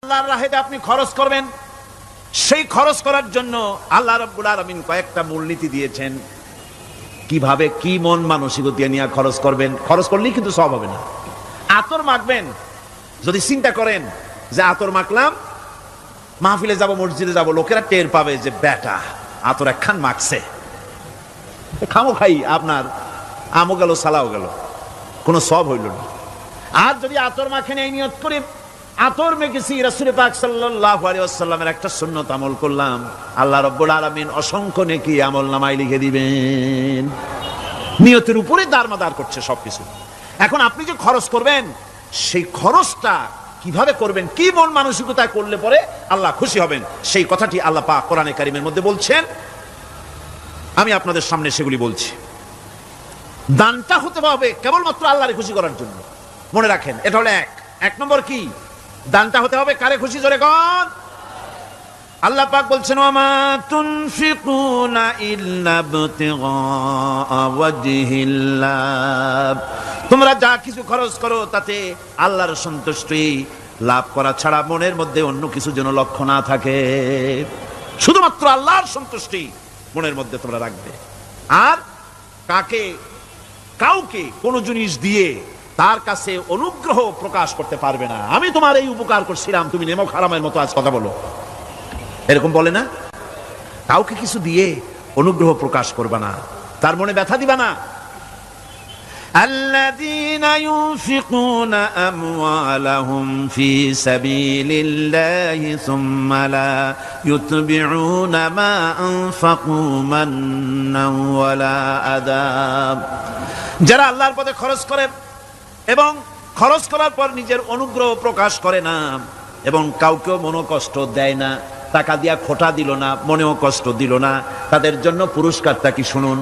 আল্লাহর রাহে আপনি খরচ করবেন, সেই খরচ করার জন্য আল্লাহ রাব্বুল আলামিন কয়েকটা মূলনীতি দিয়েছেন। কিভাবে কি মন মানসিকতা নিয়ে খরচ করবেন, খরচ করলেই কিন্তু সব হবে না। আতর মাখবেন, যদি চিন্তা করেন যে আতর মাখলাম, মাহফিলে যাব, মসজিদে যাব, লোকেরা টের পাবে যে বেটা আতর একখান মাখছে, খামো খাই আপনার আমও গেল সালাও গেল, কোনো সব হইল না। আর যদি আতর মাখেন এই নিয়ত করে আতর মেখেছি, রাসূল পাক সাল্লাল্লাহু আলাইহি ওয়াসাল্লামের একটা সুন্নাত আমল করলাম, আল্লাহ রাব্বুল আলামিন অসংখ্য নেকি আমলনামায় লিখে দিবেন। নিয়তের উপরে দারমাদার করছে সবকিছু। এখন আপনি যে খরচ করবেন, সেই খরচটা কিভাবে করবেন, কি মন মানসিকতায় করলে পরে আল্লাহ খুশি হবেন, সেই কথাটি আল্লাহ পাক কোরআনে কারীমের মধ্যে বলছেন। আমি আপনাদের সামনে সেগুলি বলছি। দানটা হতে হবে কেবলমাত্র আল্লাহরে খুশি করার জন্য। মনে রাখেন, এটা হলো এক নম্বর। কি দানটা হতে হবে কারে খুশি, জোরে কোন? আল্লাহ পাক বলছেন, ওয়ামা তুনফিকুনা ইল্লা ইবতিগা ওয়াজহিল্লাহ, তোমরা যা কিছু খরচ করো তাতে আল্লাহর সন্তুষ্টি লাভ করা ছাড়া মনের মধ্যে অন্য কিছু যেন লক্ষ্য না থাকে, শুধুমাত্র আল্লাহর সন্তুষ্টি মনের মধ্যে তোমরা রাখবে। আর কাউকে কোনো জিনিস দিয়ে তার কাছে অনুগ্রহ প্রকাশ করতে পারবে না। আমি তোমার এই উপকার করছিলাম, তুমি নেমক হারামের মতো আজ কথা বলো, এরকম বলে না। কাউকে কিছু দিয়ে অনুগ্রহ প্রকাশ করবে না, তার মনে ব্যথা দিবা না। আল্লাযীনা ইউনফিকুনা আমওয়ালাহুম ফি সাবিলিল্লাহি সুম্মা লা ইউতবিউনা মা আনফাকু মান্নান ওয়ালা আযা, যারা আল্লাহর পথে খরচ করে এবং খরচ করার পর নিজের অনুগ্রহ প্রকাশ করে না এবং কাউকেও মনোকষ্ট দেয় না, টাকা দিয়া খোটা দিল না, মনেও কষ্ট দিল না, তাদের জন্য পুরস্কারটা কি শুনুন।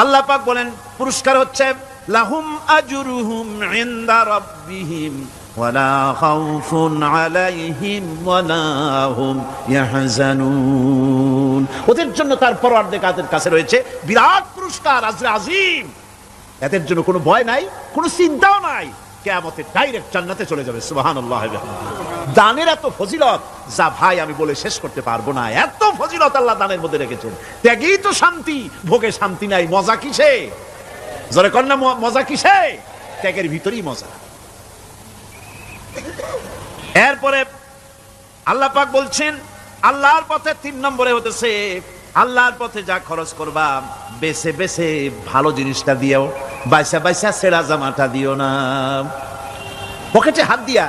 আল্লাহ পাক বলেন, পুরস্কার হচ্ছে লাহুম আজরুহুম ইনদা রাব্বিহিম ওয়ালা খাউফুন আলাইহিম ওয়ালা হুম ইয়াহজানুন, ওদের জন্য তার পরওয়ারদিগারের কাছে রয়েছে বিরাট পুরস্কার, আজরে আজিম। এদের জন্য কোনো ভয় নাই, কোনো চিন্তাও নাই, কিয়ামতে ডাইরেক্ট জান্নাতে চলে যাবে। সুবহানাল্লাহ। দানের এত ফজিলত যা ভাই আমি বলে শেষ করতে পারবো না, এত ফজিলত আল্লাহ দানের মধ্যে রেখেছেন। ত্যাগেই তো শান্তি, ভোগে শান্তি নাই, মজা কিসে? জোরে কর না, মজা কিসে? ত্যাগের ভিতরেই মজা। এরপরে আল্লাহ পাক বলছেন, আল্লাহর পথে 3 নম্বরে হতেছে, আল্লাহর পথে যা খরচ করবা বেছে বেছে ভালো জিনিসটা দিও, বাইসা বাইসা ছেঁড়া জামাটা দিও না। পকেটে হাত দিয়া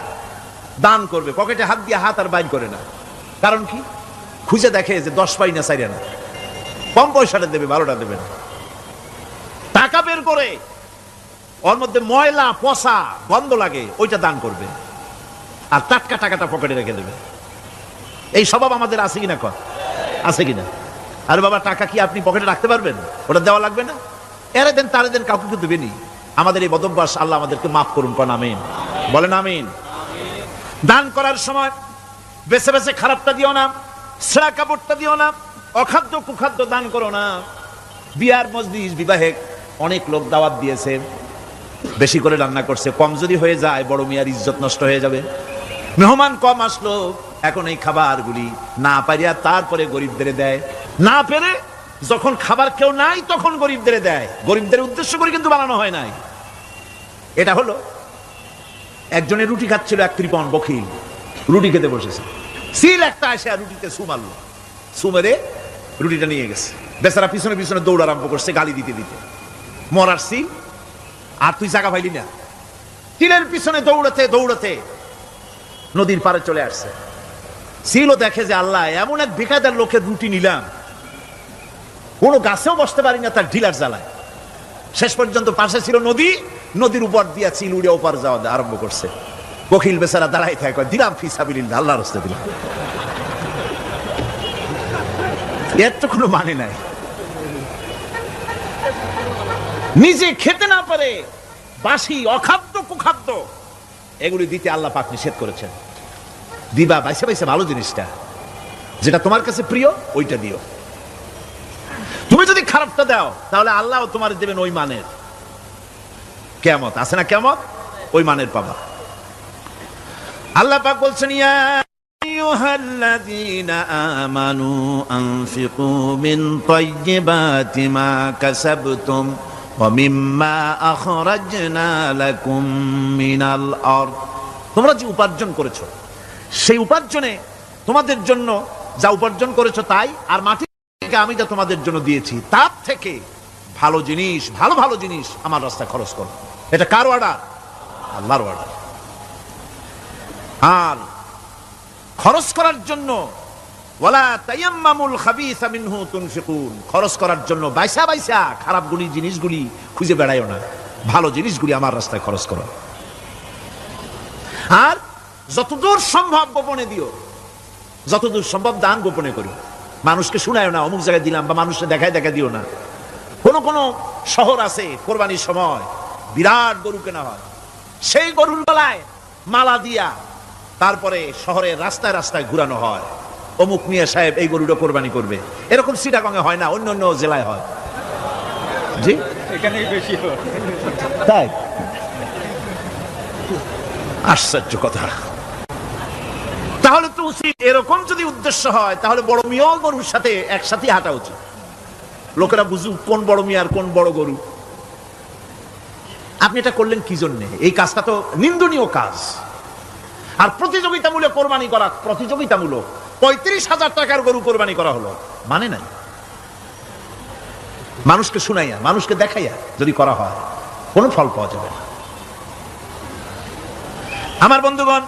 দান করবে, পকেটে হাত দিয়া হাত আর বাইর করে না। কারণ কি? খুঁজে দেখে যে 10 পাই না, 4 না, কম পয়সাটা দেবে, 12টা দেবে না। টাকা বের করে ওর মধ্যে ময়লা পচা গন্ধ লাগে, ওইটা দান করবে, আর টাটকা টাকাটা পকেটে রেখে দেবে। এই স্বভাব আমাদের আছে কিনা? আছে কিনা? আর বাবা, টাকা কি আপনি পকেটে রাখতে পারবেন? ওটা দেওয়া লাগবে না, এরে দেন তারে দেন, কাউকে কিন্তু দেবেনি। আমাদের এই বদভ্যাস আল্লাহ আমাদেরকে মাফ করুন, কোন আমিন বলেন। আমিন। দান করার সময় বেছে বেছে খারাপটা দিও না, ছেঁড়া কাপড়টা দিও না, অখাদ্য কুখাদ্য দান করো না। বিয়ার মজলিস, বিবাহে অনেক লোক দাওয়াত দিয়েছে, বেশি করে রান্না করছে, কম যদি হয়ে যায় বড় মিয়ার ইজ্জত নষ্ট হয়ে যাবে। মেহমান কম আসলো, এখন এই খাবারগুলি না পারিয়া তারপরে গরিবদের দেয়, না পেরে যখন খাবার কেউ নাই তখন গরিবদের দেয়। গরিবদের উদ্দেশ্য করে কিন্তু বানানো হয় নাই। এটা হলো একজনের রুটি খাচ্ছিল, এক কৃপণ বখিল রুটি খেতে বসেছে, সিল একটা এসে রুটিতে সু মারলো, সু মেরে রুটিটা নিয়ে গেছে। বেচারা পিছনে পিছনে দৌড় আরম্ভ করছে, গালি দিতে দিতে। মরার সিল, আর তুই জায়গা পাইলি না। সিলের পিছনে দৌড়াতে দৌড়াতে নদীর পারে চলে আসছে। সিলও দেখে যে আল্লাহ, এমন এক বেকায়দার লোকের রুটি নিলাম, কোনো গাছেও বসতে পারি না তার ঢিলার জ্বালায়। শেষ পর্যন্ত পাশে ছিল নদী, নদীর উপর দিয়া চিল উড়ে ওপার যাওয়া আরম্ভ করছে। বখিল বেচারা দাঁড়াই থাকে, দিলাম ফি সাবিলিল্লাহ, আল্লাহর রাস্তায় দিলাম। এর তো কোনো মানে নাই। নিজে খেতে না পারে বাসি অখাদ্য কুখাদ্য এগুলি দিতে আল্লাহ পাক নিষেধ করেছেন। দিবা বাইসে বাইসে ভালো জিনিসটা, যেটা তোমার কাছে প্রিয়, ওইটা দিও। তুমি যদি খারাপটা দাও তাহলে আল্লাহ তোমার দেবেন ওই মানের। কিয়ামত আছে না, কিয়ামত ওই মানের পাবা। আল্লাহ পাক বলছেন, ইয়া আইয়ুহাল্লাযীনা আমানু আনফিকু মিন তাইয়্যিবাতি মা কাসাবতুম ওয়া মিম্মা আখরাজনা লাকুম মিনাল আরদ। তোমরা যে উপার্জন করেছো, সেই উপার্জনে তোমাদের জন্য যা উপার্জন করেছো তাই, আর মাটি থেকে আমি যা তোমাদের জন্য দিয়েছি তার থেকে ভালো জিনিস, ভালো ভালো জিনিস আমার রাস্তায় খরচ করো। এটা কার অর্ডার? আল্লাহর অর্ডার। আর খরচ করার জন্য ওয়ালা তায়াম্মামুল খাবিসা মিনহু তুনফিকুন, খরচ করার জন্য বাইসা বাইসা খারাপ জিনিসগুলি খুঁজে বেড়াইও না, ভালো জিনিসগুলি আমার রাস্তায় খরচ করো। আর যতদূর সম্ভব গোপনে দিও, যতদূর সম্ভব দান গোপনে করো। মানুষকে শুনায়ও না অমুক জায়গায় দিলাম, বা মানুষকে দেখায় দিও না। কোন শহর আছে কোরবানির সময় বিরাট গরু কেনা হয়, সেই গরুর গলায় মালা দিয়া তারপরে শহরের রাস্তায় রাস্তায় ঘুরানো হয়, অমুক মিয়া সাহেব এই গরুটা কোরবানি করবে। এরকম চিটাগংয়ে হয় না, অন্য অন্য জেলায় হয়। জি, এখানেই বেশি হয়। তাই? আশ্চর্য কথা। তাহলে তো উচিত, এরকম যদি উদ্দেশ্য হয় তাহলে বড় মিয়া গরুর সাথে একসাথে হাঁটা উচিত, লোকেরা বুঝুক কোন বড় মিয়া আর কোন বড় গরু। আপনি এটা করলেন কি জন্যে? এই কাজটা তো নিন্দনীয় কাজ। আর প্রতিযোগিতামূলক কোরবানি করা, প্রতিযোগিতামূলক 35,000 টাকার গরু কোরবানি করা হলো, মানে নাই। মানুষকে শুনাইয়া, মানুষকে দেখাইয়া যদি করা হয় কোনো ফল পাওয়া যাবে না। আমার বন্ধুগণ,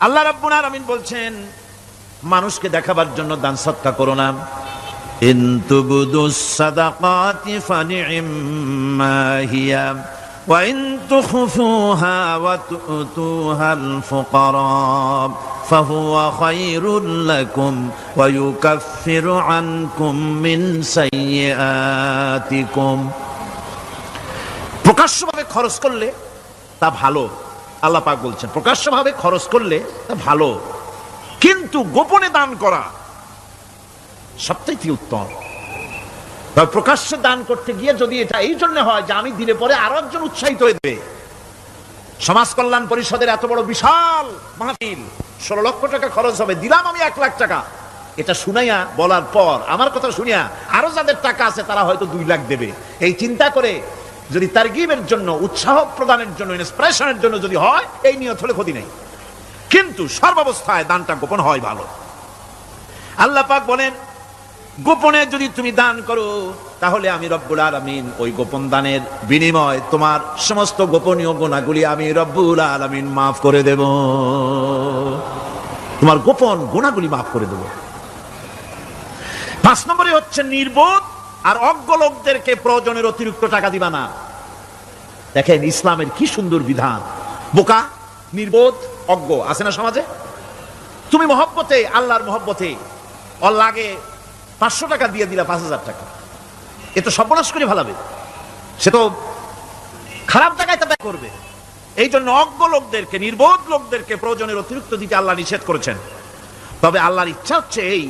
আল্লাহ রাব্বুল আলামিন বলছেন মানুষকে দেখাবার জন্য দান সদকা করো না। ইন তুবদুস সাদাকাতি ফানি'ম্মা হিয়া ওয়া ইন তুখফুহা ওয়া তু'তুহাল ফুকারা ফাহুয়া খায়রুল লাকুম ওয়া ইউকাফফিরু আনকুম মিন সাইয়্যাতিকুম। প্রকাশ্যভাবে খরচ করলে তা ভালো, আল্লাহ পাক বলছেন প্রকাশ্যভাবে খরচ করলে তা ভালো, কিন্তু গোপনে দান করা সবচেয়ে উত্তম। প্রকাশ্যে দান করতে গিয়ে যদি এটা এই জন্য হয় যে আমি দিলে পরে আরো একজন উৎসাহিত হয়ে দেবে। সমাজ কল্যাণ পরিষদের এত বড় বিশাল মাহফিল, 16 লক্ষ টাকা খরচ হবে, দিলাম আমি 1 লাখ টাকা, এটা শুনাইয়া বলার পর আমার কথা শুনিয়া আরো যাদের টাকা আছে তারা হয়তো 2 লাখ দেবে, এই চিন্তা করে যদি তারগিবের জন্য, উৎসাহ প্রদানের জন্য, ইন্সপিরেশনের জন্য যদি হয়, এই নিয়ত হলে ক্ষতি নেই। কিন্তু সর্বাবস্থায় দানটা গোপন হয় ভালো। আল্লাহ পাক বলেন গোপনে যদি তুমি দান করো তাহলে আমি রব্বুল আলামিন ওই গোপন দানের বিনিময় তোমার সমস্ত গোপনীয় গুনাহগুলি আমি রব্বুল আলামিন মাফ করে দেব, তোমার গোপন গুনাহগুলি মাফ করে দেব। 5 নম্বরে হচ্ছে নির্বোধ আর অজ্ঞ লোকদেরকে প্রয়োজনের অতিরিক্ত টাকা দিবা না। দেখেন ইসলামের কি সুন্দর বিধান। বোকা, নির্বোধ, অজ্ঞ আছে না সমাজে? তুমি মহব্বতে, আল্লাহর মহব্বতে ওর লাগে 500 টাকা দিয়ে দিলা 5,000 টাকা, এ তো সর্বনাশ করে ফেলাবে, সে তো খারাপ জায়গায় তা ব্যয় করবে। এই জন্য অজ্ঞ লোকদেরকে, নির্বোধ লোকদেরকে প্রয়োজনের অতিরিক্ত দিতে আল্লাহ নিষেধ করেছেন। তবে আল্লাহর ইচ্ছা হচ্ছে এই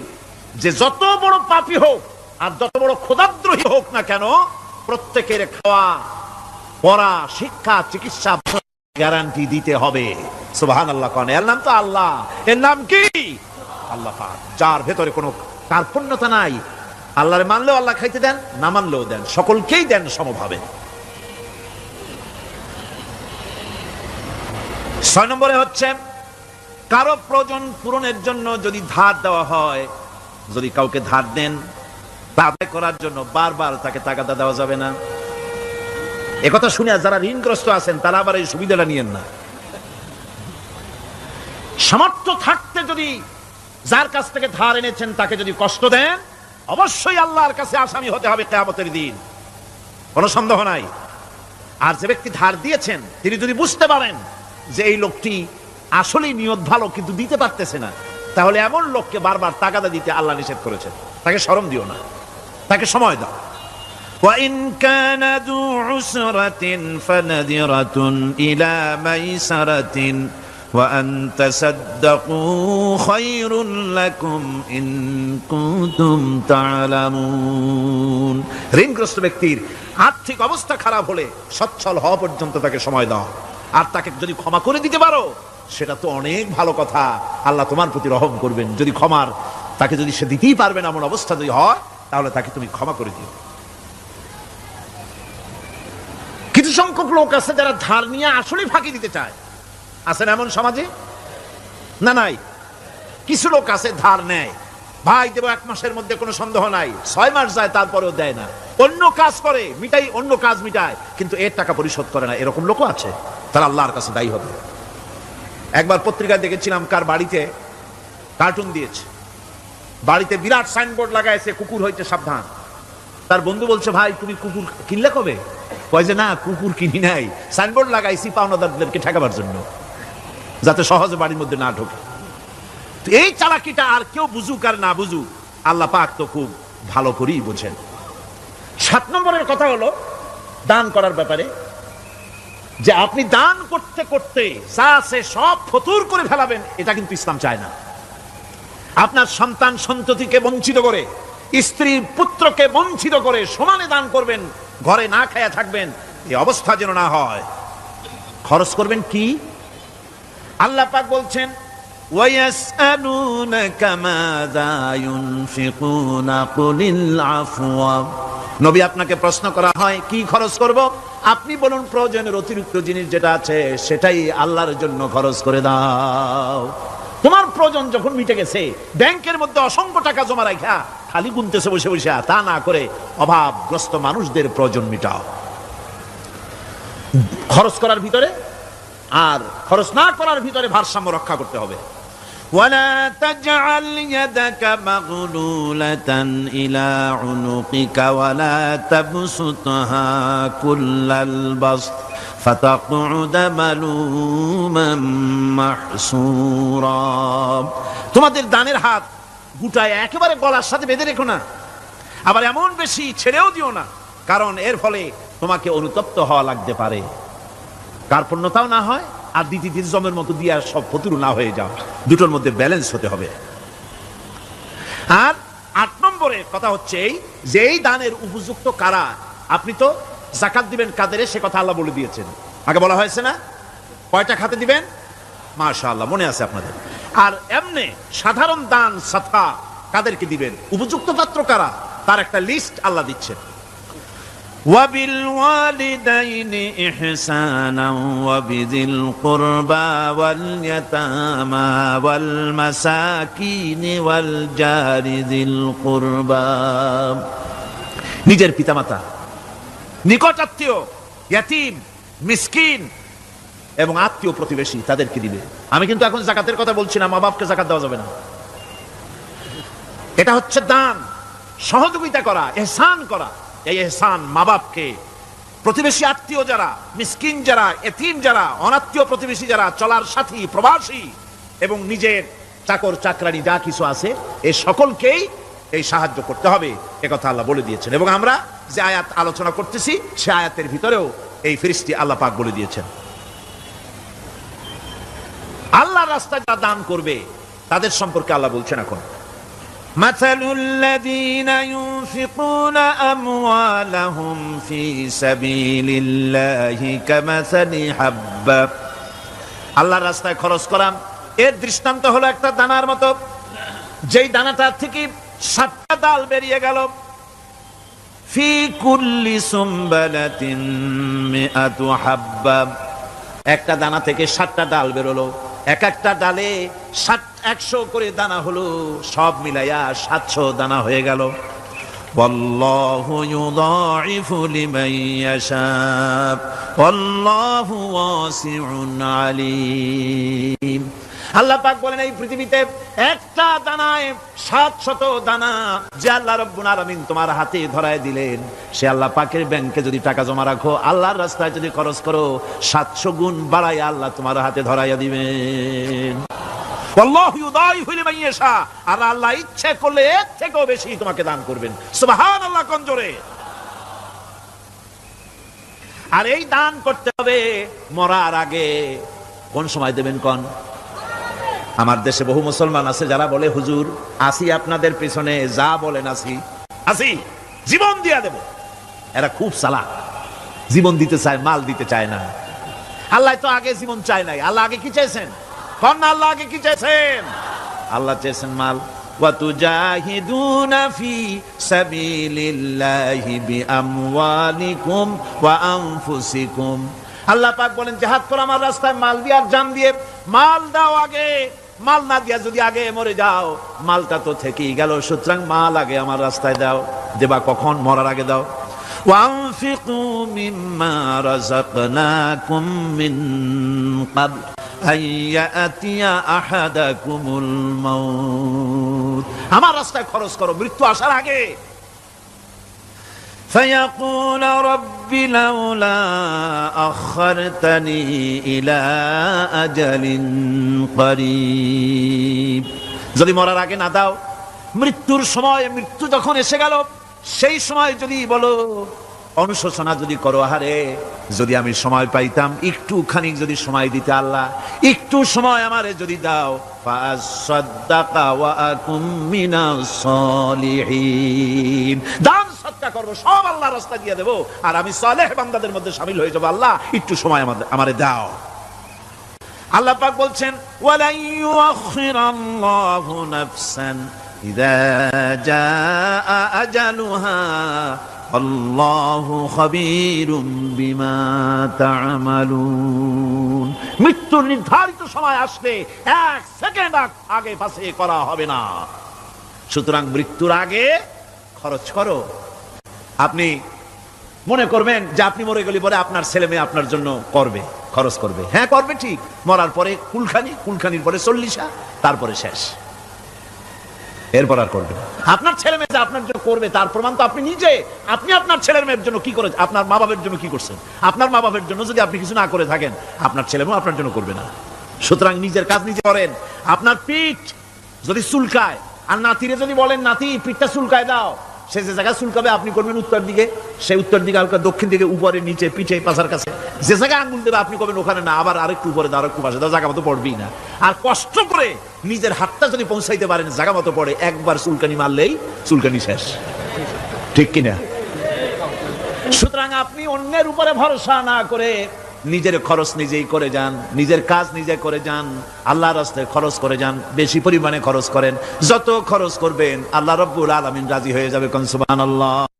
যে যত বড় পাপী হোক আর যত বড় খোদাদ্রোহী হোক না কেন, প্রত্যেকের খাওয়া, পড়া, শিক্ষা, চিকিৎসা গ্যারান্টি দিতে হবে। সুবহানাল্লাহ। কোন এর নাম তো আল্লাহ, এর নাম কি? আল্লাহ পাক, যার ভেতরে কোনো কার্পণ্যতা নাই। আল্লাহরে মানলেও আল্লাহ খাইতে দেন, না মানলেও দেন, সকলকেই দেন সমভাবে। 6 নম্বরে হচ্ছে কারো প্রয়োজন পূরণের জন্য যদি ধার দেওয়া হয়, যদি কাউকে ধার দেন তা আদায় করার জন্য বারবার তাকে টাকা দেওয়া যাবে না। একথা শুনে যারা ঋণগ্রস্ত আছেন তারা আবার এই সুবিধাটা নিয়েন না। সামর্থ্য থাকতে যদি যার কাছ থেকে ধার এনেছেন তাকে যদি কষ্ট দেন, অবশ্যই আল্লাহর কাছে আসামি হতে হবে কিয়ামতের দিন, কোনো সন্দেহ নাই। আর যে ব্যক্তি ধার দিয়েছেন তিনি যদি বুঝতে পারেন যে এই লোকটি আসলেই নিয়ত ভালো কিন্তু দিতে পারতেছে না, তাহলে এমন লোককে বারবার তাগাদা দিতে আল্লাহ নিষেধ করেছেন। তাকে শরম দিও না, তাকে সময় দাও। وَإِنْ كَانَ ذُو عُسْرَةٍ فَنَذِرَةٌ إِلَى مَيْسَرَةٍ وَأَنْ تَصَدَّقُوا خَيْرٌ لَكُمْ إِنْ كُنْتُمْ تَعْلَمُونَ। ঋণগ্রস্ত ব্যক্তির আর্থিক অবস্থা খারাপ হলে সচ্ছল হওয়া পর্যন্ত তাকে সময় দাও, আর তাকে যদি ক্ষমা করে দিতে পারো সেটা তো অনেক ভালো কথা, আল্লাহ তোমার প্রতি রহম করবেন। যদি ক্ষমার তাকে যদি সে দিতেই পারবে না এমন অবস্থা যদি হয়, তাহলে তাকে তুমি ক্ষমা করে দিও। কিছু সংখ্যক লোক আছে যারা ধার নিয়ে আসলে ফাঁকি দিতে চায়, আছেন এমন সমাজে না? নাই? কিছু লোক আছে ধার নেয়, ভাই দেব 1 মাসের মধ্যে, কোনো সন্দেহ নাই। 6 মাস যায় তারপরেও দেয় না, অন্য কাজ করে মিটাই, অন্য কাজ মিটায়, কিন্তু এর টাকা পরিশোধ করে না। এরকম লোকও আছে, তারা আল্লাহর কাছে দায়ী হবে। একবার পত্রিকায় দেখেছিলাম কার বাড়িতে কার্টুন দিয়েছে, বাড়িতে বিরাট সাইনবোর্ড লাগাইছে, কুকুর হইতে সাবধান। তার বন্ধু বলছে, ভাই তুমি কুকুর কিনলে কবে? কয় যে না, কুকুর কিনি নাই, সাইনবোর্ড লাগাইছি পাওনাদারদেরকে ঠেকাবার জন্য, যাতে সহজে বাড়ির মধ্যে না ঢোকে। এই চালাকিটা আর কেউ বুঝুক আর না বুঝুক, আল্লাহ পাক তো খুব ভালো করেই বোঝেন। 7 নম্বরের কথা হলো দান করার ব্যাপারে, যে আপনি দান করতে করতে যা আছে সব ফতুর করে ফেলাবেন, এটা কিন্তু ইসলাম চায় না। আপনার সন্তান সন্ততিকে বঞ্চিত করে, স্ত্রী পুত্রকে বঞ্চিত করে সমানে দান করবেন, ঘরে না খায়া থাকবেন, এই অবস্থা যেন না হয়। খরচ করবেন কি? আল্লাহ পাক বলছেন, ওয়ায়াসআলুনাকা মাযা ইউনফিকুনা কুলিল আফওয়া। নবী আপনাকে প্রশ্ন করা হয় কি খরচ করব, আপনি বলুন প্রয়োজনের অতিরিক্ত জিনিস যেটা আছে সেটাই আল্লাহর জন্য খরচ করে দাও। তোমার প্রয়োজন যখন মিটে গেছে, ব্যাংকের মধ্যে অসংখ্য টাকা জমা রাখা খালি গুনতেছে বসে বসে, তা না করে অভাবগ্রস্ত মানুষদের প্রয়োজন মিটাও। খরচ করার ভিতরে আর খরচ না করার ভিতরে ভারসাম্য রক্ষা করতে হবে। ولا تجعل يدك مغلولة إلى عنقك ولا تبسطها كل البسط فتقعد ملوما محسورا। তোমাদের দানের হাত গুটায় একেবারে গলার সাথে বেঁধে রেখো না, আবার এমন বেশি ছেড়েও দিও না, কারণ এর ফলে তোমাকে অনুতপ্ত হওয়া লাগতে পারে, কার্পণ্যতাও না হয়, আর দ্বিতীয় জমের মতো দিয়ে আর সব ফতুরু না হয়ে যাও। দুটোর মধ্যে ব্যালেন্স হতে হবে। আর 8 নম্বরের কথা হচ্ছে এই যে এই দানের উপযুক্ত কারা। আপনি তো যাকাত দিবেন কাদের, সে কথা আল্লাহ বলে দিয়েছেন, আগে বলা হয়েছে না? কয়টা খাতে দিবেন? মাশাআল্লাহ, মনে আছে আপনাদের। আর এমনি সাধারণ দান সাদকা কাদেরকে দিবেন, উপযুক্ত পাত্র কারা, তার একটা লিস্ট আল্লাহ দিচ্ছেন। وبالوالدين إحسانا وبذي القربى واليتامى والمساكين والجار ذي القربى। নিজের পিতামাতা, নিকট আত্মীয়, ইয়াতীম, মিসকিন এবং আত্মীয় প্রতিবেশী তাদেরকে দিবে। আমি কিন্তু এখন যাকাতের কথা বলছি না, মা বাপকে যাকাত দেওয়া যাবে না। এটা হচ্ছে দান, সহযোগিতা করা, ইহসান করা। এই ইহসান মা বাপকে, প্রতিবেশী আত্মীয় যারা, মিসকিন যারা, এতিম যারা, অনাত্মীয় প্রতিবেশী যারা, চলার সাথী, প্রবাসী এবং নিজের চাকর চাকরানি যা কিছু আছে, এই সকলকেই এই সাহায্য করতে হবে, একথা আল্লাহ বলে দিয়েছেন। এবং আমরা যে আয়াত আলোচনা করতেছি সে আয়াতের ভিতরেও এই ফেরেশতা আল্লাহ পাক বলে দিয়েছেন। আল্লাহর রাস্তায় যারা দান করবে তাদের সম্পর্কে আল্লাহ বলছেন এখন, مثل الذين ينفقون أموالهم في سبيل الله كمثل حبة। আল্লাহর রাস্তায় খরচ করা এর দৃষ্টান্ত হলো একটা দানার মতো, যেই দানাটার থেকে 7টা ডাল বেরিয়ে গেল। ফি কুল্লি সুমবালাতিন মিআতু হাব্বা, একটা দানা থেকে 7টা ডাল বেরোলো, এক একটা ডালে 100 করে দানা হলো, সব মিলাইয়া 700 দানা হয়ে গেল। ওয়াল্লাহু ইউদাইফু লিমান ইয়াশা ওয়াল্লাহু ওয়াসিউন আলিম। আল্লাহ পাক বলেন এই পৃথিবীতে একটা দানায় 700 দানা যে আল্লাহ রাব্বুল আলামিন তোমার হাতে ধরায় দিলেন, সে আল্লাহ পাকের ব্যাংকে যদি টাকা জমা রাখো, আল্লাহর রাস্তায় যদি খরচ করো, 700 গুণ বাড়ায় আল্লাহ তোমার হাতে ধরাইয়া দিবেন। আল্লাহু ইউদাইফু লিমান ইয়াশা, আর আল্লাহ ইচ্ছে করলে এর থেকেও বেশি তোমাকে দান করবেন। সুবহানাল্লাহ, কোন জোরে। আর এই দান করতে হবে মরার আগে। কোন সময় দেবেন কোন? আমার দেশে বহু মুসলমান আছে যারা বলে, হুজুর আসি আপনাদের পেছনে, যা বলেন আসি, জীবন দিয়া দেব। এরা খুব চালাক, জীবন দিতে চায়, মাল দিতে চায় না। আল্লাহ তো আগে জীবন চায় নাই, আল্লাহ আগে কি চাইছেন? কন্যা আল্লাহকে কি চেয়েছেন? আল্লাহ চেয়েছেন মাল। ওয়াতুজাহিদুনা ফি সাবিলিল্লাহি বিআমওয়ালিকুম ওয়া আনফুসিকুম। আল্লাহ পাক বলেন জিহাদ করো আমার রাস্তায় মাল দিয়ে আর জান দিয়ে। মাল দাও আগে, মাল না দিয়া যদি আগে মরে যাও মালটা তো থেকেই গেল, সুতরাং মাল আগে আমার রাস্তায় দাও। দেবা কখন? মরার আগে দাও। ওয়ানফিকু মিম্মা রাযাকনাকুম মিন ক্বাবল আইয়াতিয়া আহাদাকুমুল মাউত। আমার রাস্তায় খরচ করো মৃত্যু আসার আগে। فيقول رب لولا أخرتني إلى أجل قريب। যদি মরার আগে না দাও, মৃত্যুর সময়, মৃত্যু যখন এসে গেল সেই সময় যদি বলো, অনুশোচনা যদি করো, আহারে যদি আমি সময় পাইতাম, একটুখানি যদি সময় দিতে আল্লাহ, একটু সময় আমারে যদি দাও, ফাসাদদাকা ওয়া আকুম মিনাস সলিহিন। দান সদকা করব, সব আল্লাহর রাস্তায় দিয়ে দেব, আর আমি সালেহ বান্দাদের মধ্যে শামিল হয়ে যাব। আল্লাহ একটু সময় আমারে দাও। আল্লাহ পাক বলছেন ওয়ালা ইউআখিরাল্লাহু নাফসান ইযা জাআ আজালুহা আল্লাহু খাবীরুম বিমা তা'মালুন। মৃত্যুর নির্ধারিত সময় আসলে এক সেকেন্ড আগে পাশে করা হবে না। সুতরাং মৃত্যুর আগে খরচ করো। আপনি মনে করবেন যে আপনি মরে গেলে পরে আপনার ছেলে মেয়ে আপনার জন্য করবে, খরচ করবে। হ্যাঁ করবে ঠিক, মরার পরে কুলখানির পরে 40, তারপরে শেষ, এরপর আর করবে না। আপনার ছেলে মেয়ে যে আপনার জন্য করবে তার প্রমাণ তো আপনি নিজে। আপনি আপনার ছেলের মেয়ের জন্য কি করেছেন? আপনার মা বাবার জন্য কি করছেন? আপনার মা বাবার জন্য যদি আপনি কিছু না করে থাকেন, আপনার ছেলে মেয়ে আপনার জন্য করবে না। সুতরাং নিজের কাজ নিজে করেন। আপনার পিঠ যদি চুলকায় আর নাতিরে যদি বলেন নাতি পিঠটা চুলকায় দাও, সে যে জায়গায় চুলকাবে আপনি করবেন উত্তর দিকে, সে উত্তর দিকে, হালকা দক্ষিণ দিকে, উপরে নিচে, পিঠে, পাছার কাছে, যে জায়গায় আঙ্গুল দেবে আপনি করবেন ওখানে না, আবার আরেকটু উপরে দাও, আরেকটু পাশে দাও, জায়গা মতো পড়বেই না। আর কষ্ট করে নিজের হাতটা যদি পৌঁছাইতে পারেন জায়গা মতো পড়ে, একবার চুলকানি মারলেই চুলকানি শেষ, ঠিক কিনা? সুতরাং আপনি অন্যের উপরে ভরসা না করে নিজের খরচ নিজেই করে যান, নিজের কাজ নিজে করে যান, আল্লাহর রাস্তায় খরচ করে যান, বেশি পরিমাণে খরচ করেন। যত খরচ করবেন আল্লাহ রাব্বুল আলামিন রাজি হয়ে যাবে। কোন সুবহানাল্লাহ।